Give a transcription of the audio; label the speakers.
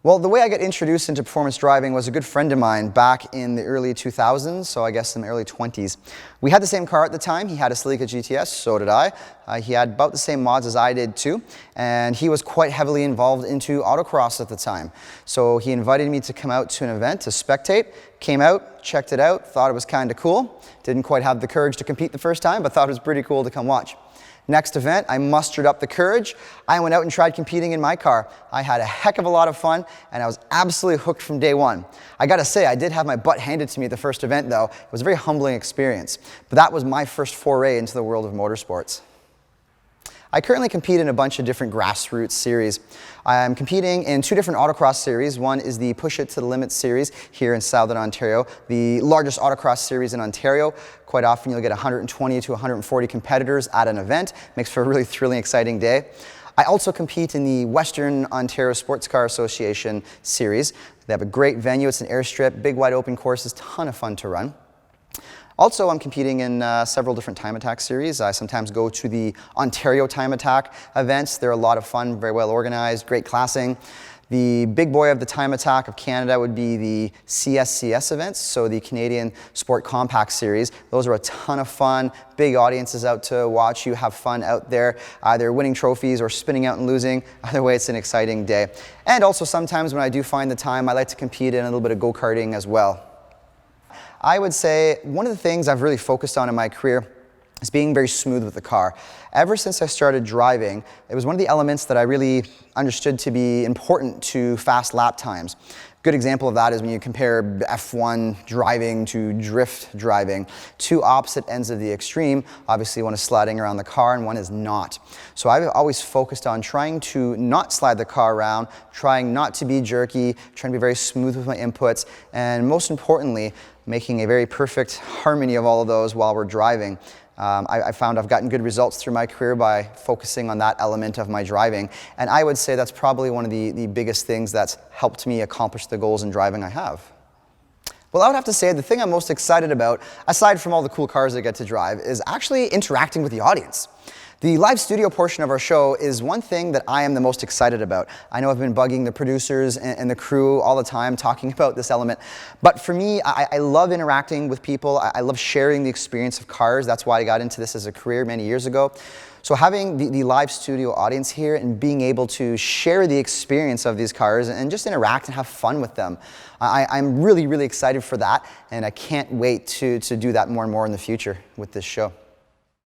Speaker 1: Well, the way I got introduced into performance driving was a good friend of mine back in the early 2000s, so I guess in the early 20s. We had the same car at the time. He had a Celica GTS, so did I. He had about the same mods as I did too, and he was quite heavily involved into autocross at the time. So he invited me to come out to an event to spectate, came out, checked it out, thought it was kind of cool. Didn't quite have the courage to compete the first time, but thought it was pretty cool to come watch. Next event, I mustered up the courage. I went out and tried competing in my car. I had a heck of a lot of fun, and I was absolutely hooked from day one. I gotta say, I did have my butt handed to me at the first event, though. It was a very humbling experience. But that was my first foray into the world of motorsports. I currently compete in a bunch of different grassroots series. I'm competing in two different autocross series. One is the Push It to the Limit series here in Southern Ontario, the largest autocross series in Ontario. Quite often you'll get 120 to 140 competitors at an event. Makes for a really thrilling, exciting day. I also compete in the Western Ontario Sports Car Association series. They have a great venue. It's an airstrip, big wide open courses, ton of fun to run. Also, I'm competing in several different time attack series. I sometimes go to the Ontario time attack events. They're a lot of fun, very well organized, great classing. The big boy of the time attack of Canada would be the CSCS events, so the Canadian Sport Compact Series. Those are a ton of fun, big audiences out to watch you have fun out there, either winning trophies or spinning out and losing. Either way, it's an exciting day. And also sometimes when I do find the time, I like to compete in a little bit of go-karting as well. I would say one of the things I've really focused on in my career is being very smooth with the car. Ever since I started driving, it was one of the elements that I really understood to be important to fast lap times. Good example of that is when you compare F1 driving to drift driving. Two opposite ends of the extreme. Obviously one is sliding around the car and one is not. So I've always focused on trying to not slide the car around, trying not to be jerky, trying to be very smooth with my inputs, and most importantly, making a very perfect harmony of all of those while we're driving. I found I've gotten good results through my career by focusing on that element of my driving, and I would say that's probably one of the biggest things that's helped me accomplish the goals in driving I have. Well, I would have to say the thing I'm most excited about, aside from all the cool cars I get to drive, is actually interacting with the audience. The live studio portion of our show is one thing that I am the most excited about. I know I've been bugging the producers and the crew all the time talking about this element, but for me, I love interacting with people. I love sharing the experience of cars. That's why I got into this as a career many years ago. So having the live studio audience here and being able to share the experience of these cars and just interact and have fun with them, I'm really, really excited for that, and I can't wait to do that more and more in the future with this show.